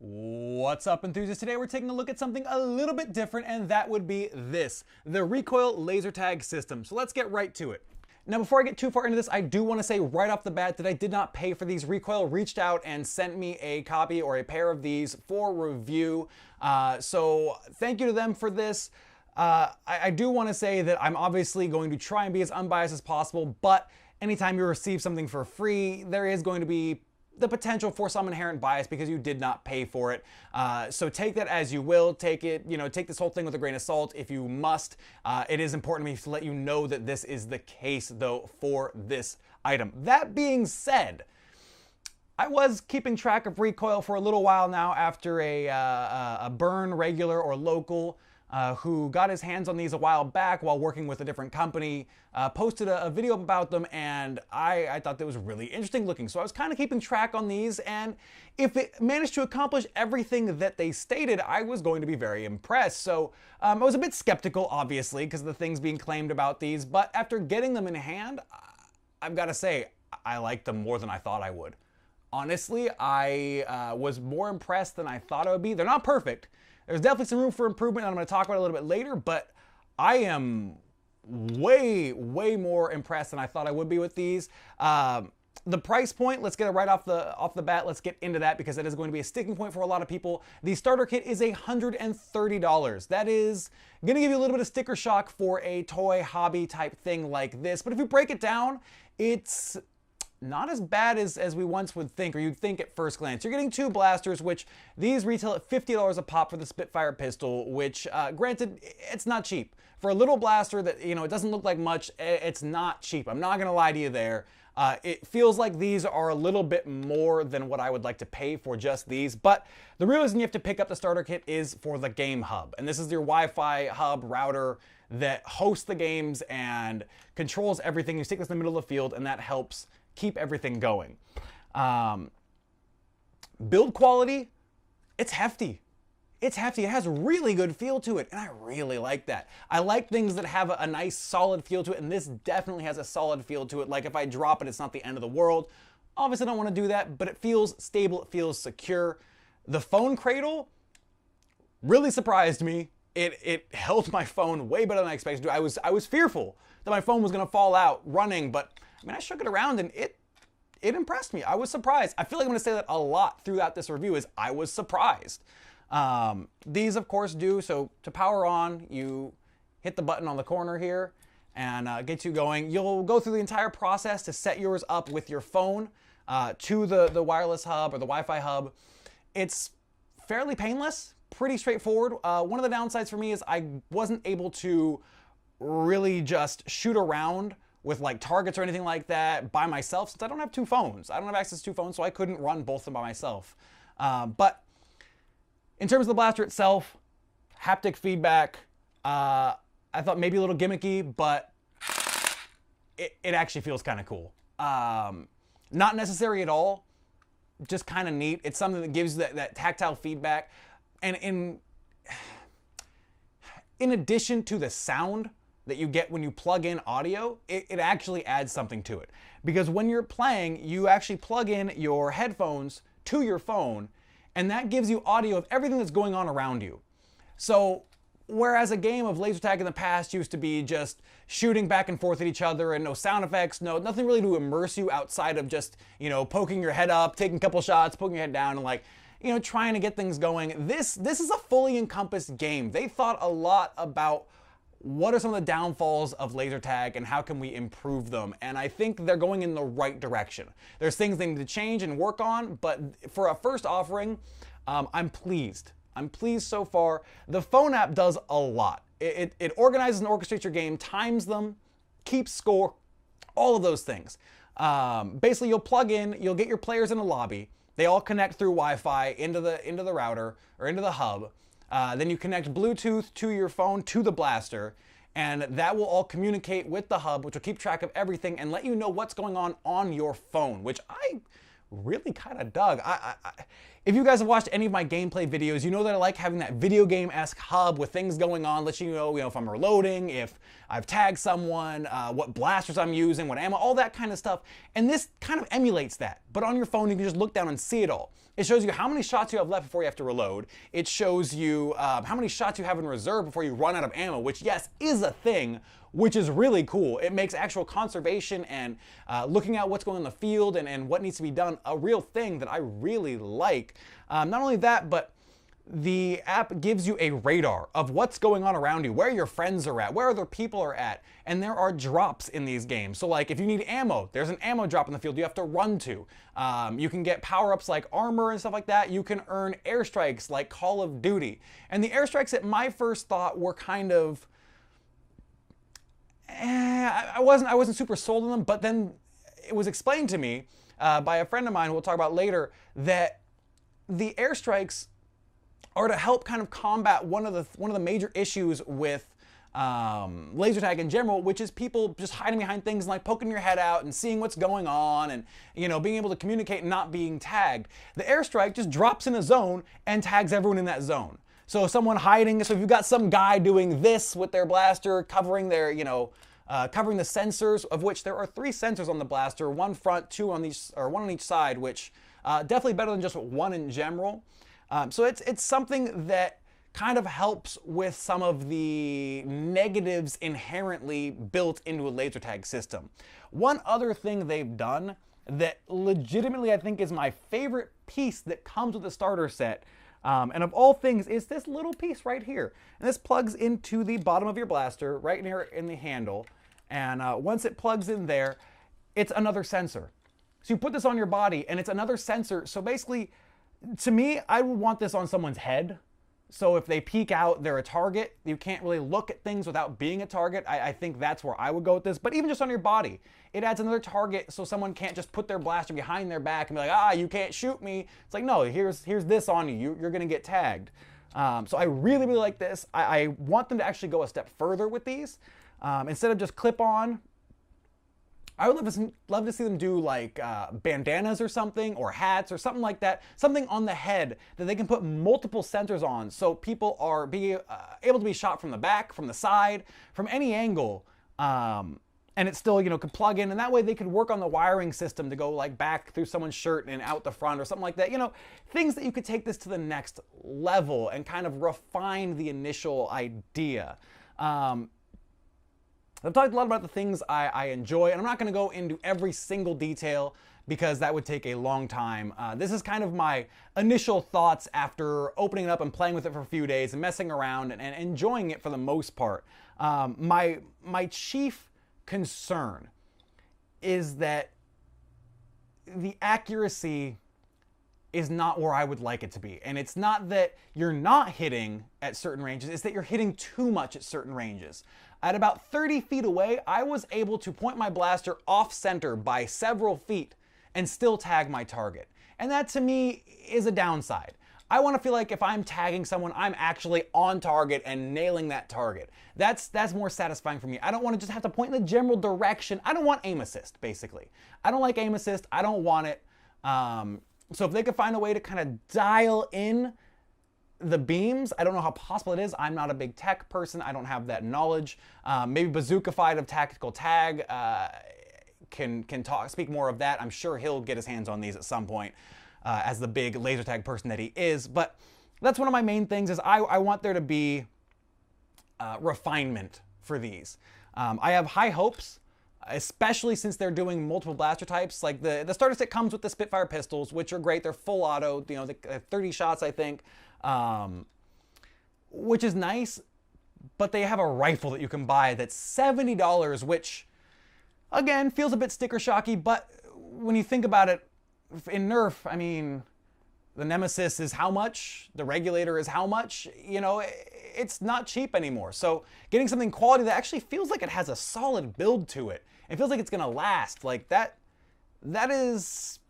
What's up, enthusiasts? Today we're taking a look at something a little bit different, and that would be this, the Recoil laser tag system. So let's get right to it. Now, before I get too far into this, I do want to say right off the bat that I did not pay for these. Recoil reached out and sent me a copy or a pair of these for review. So thank you to them for this. I do want to say that I'm obviously going to try and be as unbiased as possible, but anytime you receive something for free, there is going to be the potential for some inherent bias because you did not pay for it. So take that as you will. Take it, take this whole thing with a grain of salt if you must. It is important to me to let you know that this is the case, though, for this item. That being said, I was keeping track of Recoil for a little while now after a burn regular or local who got his hands on these a while back while working with a different company, posted a video about them, and I thought that was really interesting looking. So I was kind of keeping track on these, and if it managed to accomplish everything that they stated, I was going to be very impressed. So I was a bit skeptical, obviously, because of the things being claimed about these, but after getting them in hand, I've got to say, I like them more than I thought I would. Honestly, I was more impressed than I thought I would be. They're not perfect. There's definitely some room for improvement, and I'm going to talk about it a little bit later, but I am way more impressed than I thought I would be with these. The price point, let's get it right off the bat. Let's get into that because that is going to be a sticking point for a lot of people. The starter kit is $130. That is going to give you a little bit of sticker shock for a toy hobby type thing like this, but if you break it down, it's not as bad as we once would think, or you'd think at first glance. You're getting two blasters, which these retail at $50 a pop for the Spitfire pistol, which, granted, it's not cheap. For a little blaster that, it doesn't look like much, it's not cheap. I'm not gonna lie to you there. It feels like these are a little bit more than what I would like to pay for just these, but the real reason you have to pick up the starter kit is for the game hub. And this is your Wi-Fi hub router that hosts the games and controls everything. You stick this in the middle of the field, and that helps keep everything going. Build quality, it's hefty. It's hefty. It has really good feel to it, and I really like that. I like things that have a nice solid feel to it, and this definitely has a solid feel to it. Like if I drop it, it's not the end of the world. Obviously I don't want to do that, but it feels stable, it feels secure. The phone cradle really surprised me. It held my phone way better than I expected to. I was fearful that my phone was gonna fall out running, but I mean, I shook it around and it impressed me. I was surprised. I feel like I'm gonna say that a lot throughout this review is I was surprised. These of course do, so to power on, you hit the button on the corner here and get you going. You'll go through the entire process to set yours up with your phone to the wireless hub or the Wi-Fi hub. It's fairly painless, pretty straightforward. One of the downsides for me is I wasn't able to really just shoot around with like targets or anything like that by myself, since I don't have two phones. I don't have access to two phones, so I couldn't run both of them by myself. But in terms of the blaster itself, haptic feedback, I thought maybe a little gimmicky, but it actually feels kind of cool. Not necessary at all, just kind of neat. It's something that gives that tactile feedback. And in addition to the sound that you get when you plug in audio, it actually adds something to it. Because when you're playing, you actually plug in your headphones to your phone, and that gives you audio of everything that's going on around you. So, whereas a game of laser tag in the past used to be just shooting back and forth at each other and no sound effects, nothing really to immerse you outside of just, poking your head up, taking a couple shots, poking your head down, and like, trying to get things going. This is a fully encompassed game. They thought a lot about what are some of the downfalls of laser tag and how can we improve them? And I think they're going in the right direction. There's things they need to change and work on, but for a first offering, I'm pleased. I'm pleased so far. The phone app does a lot. It organizes and orchestrates your game, times them, keeps score, all of those things. Basically, you'll plug in, you'll get your players in a lobby. They all connect through Wi-Fi into the router or into the hub. Then you connect Bluetooth to your phone to the blaster, and that will all communicate with the hub, which will keep track of everything and let you know what's going on your phone, which I really kind of dug. If you guys have watched any of my gameplay videos, you know that I like having that video game-esque hub with things going on, let you know if I'm reloading, if I've tagged someone, what blasters I'm using, what ammo, all that kind of stuff. And this kind of emulates that. But on your phone, you can just look down and see it all. It shows you how many shots you have left before you have to reload. It shows you how many shots you have in reserve before you run out of ammo, which, yes, is a thing, which is really cool. It makes actual conservation and looking at what's going on in the field and what needs to be done a real thing that I really like. Not only that, but the app gives you a radar of what's going on around you, where your friends are at, where other people are at, and there are drops in these games. So like if you need ammo, there's an ammo drop in the field you have to run to. You can get power-ups like armor and stuff like that. You can earn airstrikes like Call of Duty. And the airstrikes at my first thought were kind of, I wasn't super sold on them, but then it was explained to me by a friend of mine who we'll talk about later that the airstrikes are to help kind of combat one of the major issues with laser tag in general, which is people just hiding behind things and like poking your head out and seeing what's going on and, you know, being able to communicate and not being tagged. The airstrike just drops in a zone and tags everyone in that zone. So someone hiding, so if you've got some guy doing this with their blaster, covering their, you know, covering the sensors, of which there are 3 sensors on the blaster, 1 front, 2 on each, or 1 on each side, which definitely better than just 1 in general. So it's something that kind of helps with some of the negatives inherently built into a laser tag system. One other thing they've done that legitimately I think is my favorite piece that comes with the starter set, and of all things, is this little piece right here. And this plugs into the bottom of your blaster, right here in the handle. And once it plugs in there, it's another sensor. So you put this on your body, and it's another sensor. So basically, to me, I would want this on someone's head. So if they peek out, they're a target. You can't really look at things without being a target. I think that's where I would go with this. But even just on your body, it adds another target so someone can't just put their blaster behind their back and be like, you can't shoot me. It's like, no, here's this on you. You're going to get tagged. So I really, really like this. I want them to actually go a step further with these. Instead of just clip on, I would love to see them do like bandanas or something, or hats or something like that. Something on the head that they can put multiple sensors on, so people are able to be shot from the back, from the side, from any angle, and it still, you know, could plug in, and that way they could work on the wiring system to go like back through someone's shirt and out the front or something like that. You know, things that you could take this to the next level and kind of refine the initial idea. I've talked a lot about the things I enjoy, and I'm not going to go into every single detail because that would take a long time. This is kind of my initial thoughts after opening it up and playing with it for a few days and messing around and enjoying it for the most part. My chief concern is that the accuracy is not where I would like it to be. And it's not that you're not hitting at certain ranges, it's that you're hitting too much at certain ranges. At about 30 feet away, I was able to point my blaster off center by several feet and still tag my target. And that to me is a downside. I want to feel like if I'm tagging someone, I'm actually on target and nailing that target. That's more satisfying for me. I don't want to just have to point in the general direction. I don't want aim assist, basically. I don't like aim assist. I don't want it. So if they could find a way to kind of dial in the beams, I don't know how possible it is. I'm not a big tech person. I don't have that knowledge. Maybe Bazookified of Tactical Tag can speak more of that. I'm sure he'll get his hands on these at some point as the big laser tag person that he is. But that's one of my main things is I want there to be refinement for these. I have high hopes, especially since they're doing multiple blaster types. Like the starter set comes with the Spitfire pistols, which are great. They're full auto, you know, 30 shots, I think. Which is nice, but they have a rifle that you can buy that's $70, which again feels a bit sticker shocky, but when you think about it, in Nerf, I mean, the Nemesis is how much, the Regulator is how much, you know, it's not cheap anymore. So getting something quality that actually feels like it has a solid build to it, it feels like it's gonna last, like that is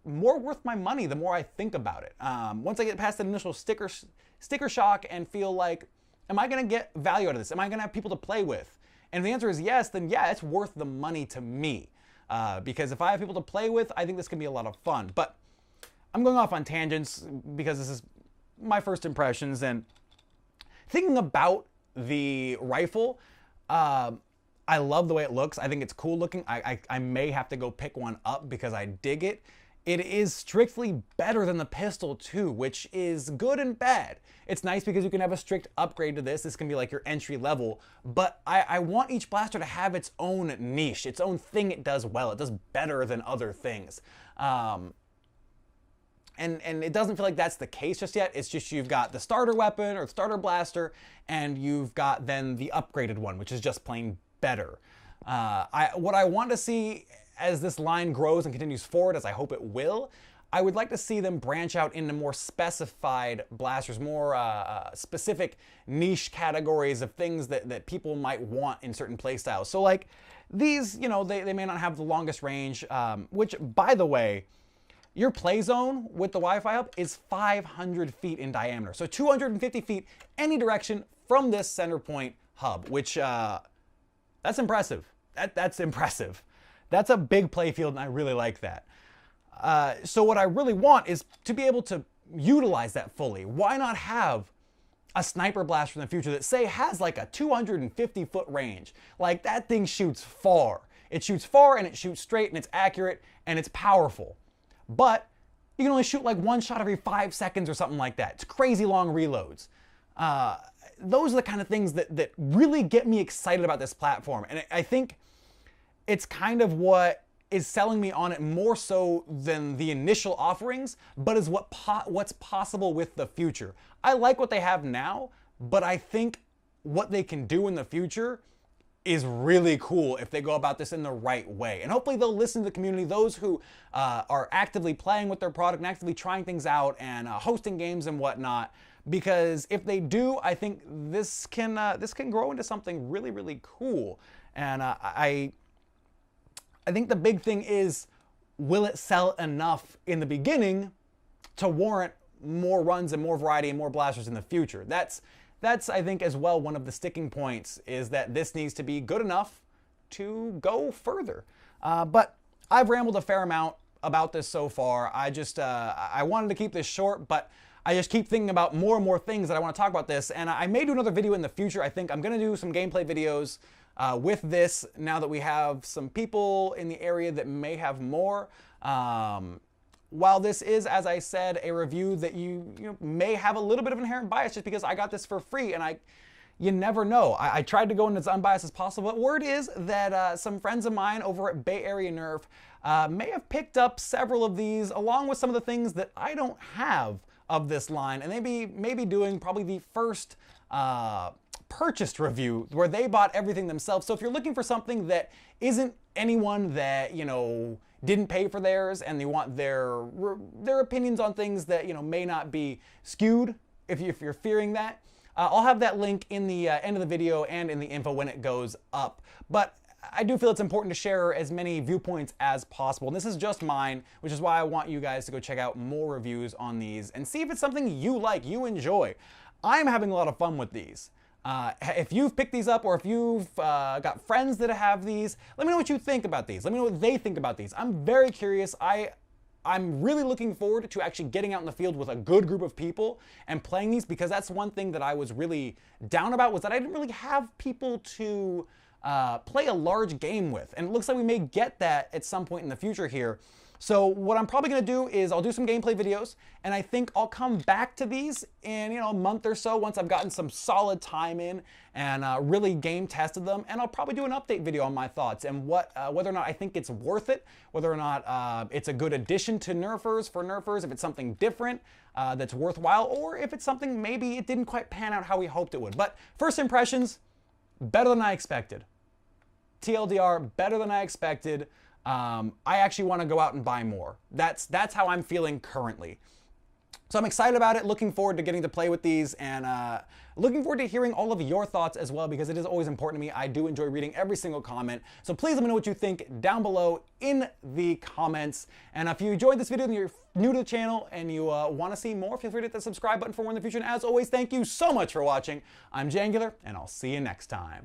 more worth my money the more I think about it. Once I get past the initial sticker shock and feel like, am I gonna get value out of this? Am I gonna have people to play with? And if the answer is yes, then yeah, it's worth the money to me. because if I have people to play with, I think this can be a lot of fun. But I'm going off on tangents because this is my first impressions, and thinking about the rifle, I love the way it looks. I think it's cool looking. I may have to go pick one up because I dig it. It is strictly better than the pistol too, which is good and bad. It's nice because you can have a strict upgrade to this. This can be like your entry level, but I want each blaster to have its own niche, its own thing it does well. It does better than other things. And it doesn't feel like that's the case just yet. It's just you've got the starter weapon or starter blaster, and you've got then the upgraded one, which is just plain better. What I want to see as this line grows and continues forward, as I hope it will, I would like to see them branch out into more specified blasters, more specific niche categories of things that people might want in certain playstyles. So like these, you know, they may not have the longest range, which, by the way, your play zone with the Wi-Fi hub is 500 feet in diameter. So 250 feet any direction from this center point hub, which that's impressive. That's impressive. That's a big play field, and I really like that. So what I really want is to be able to utilize that fully. Why not have a sniper blaster in the future that, say, has like a 250-foot range? Like, that thing shoots far. It shoots far, and it shoots straight, and it's accurate, and it's powerful. But you can only shoot like one shot every 5 seconds or something like that. It's crazy long reloads. Those are the kind of things that really get me excited about this platform. And I think it's kind of what is selling me on it more so than the initial offerings, but is what's possible with the future. I like what they have now, but I think what they can do in the future is really cool if they go about this in the right way. And hopefully they'll listen to the community, those who are actively playing with their product and actively trying things out and hosting games and whatnot. Because if they do, I think this can grow into something really, really cool. And I think the big thing is, will it sell enough in the beginning to warrant more runs and more variety and more blasters in the future? That's, I think, as well, one of the sticking points, is that this needs to be good enough to go further. But I've rambled a fair amount about this so far. I wanted to keep this short, but I just keep thinking about more and more things that I want to talk about this. And I may do another video in the future. I think I'm going to do some gameplay videos with this, now that we have some people in the area that may have more. While this is, as I said, a review that you may have a little bit of inherent bias just because I got this for free, and you never know. I tried to go in as unbiased as possible, but word is that some friends of mine over at Bay Area Nerf may have picked up several of these, along with some of the things that I don't have of this line, and maybe doing probably the first purchased review where they bought everything themselves. So if you're looking for something that isn't anyone that, didn't pay for theirs, and they want their opinions on things that, may not be skewed, if you're fearing that, I'll have that link in the end of the video and in the info when it goes up. But I do feel it's important to share as many viewpoints as possible. And this is just mine, which is why I want you guys to go check out more reviews on these and see if it's something you like, you enjoy. I'm having a lot of fun with these. If you've picked these up, or if you've got friends that have these, let me know what you think about these. Let me know what they think about these. I'm very curious. I'm really looking forward to actually getting out in the field with a good group of people and playing these, because that's one thing that I was really down about, was that I didn't really have people to play a large game with. And it looks like we may get that at some point in the future here. So what I'm probably going to do is I'll do some gameplay videos, and I think I'll come back to these in a month or so once I've gotten some solid time in and really game tested them, and I'll probably do an update video on my thoughts and whether or not I think it's worth it, whether or not it's a good addition to nerfers, if it's something different that's worthwhile, or if it's something maybe it didn't quite pan out how we hoped it would. But first impressions, better than I expected. TLDR, better than I expected. I actually want to go out and buy more. That's how I'm feeling currently. So I'm excited about it, looking forward to getting to play with these, and looking forward to hearing all of your thoughts as well, because it is always important to me. I do enjoy reading every single comment. So please let me know what you think down below in the comments. And if you enjoyed this video and you're new to the channel and you want to see more, feel free to hit the subscribe button for more in the future. And as always, thank you so much for watching. I'm Jangular, and I'll see you next time.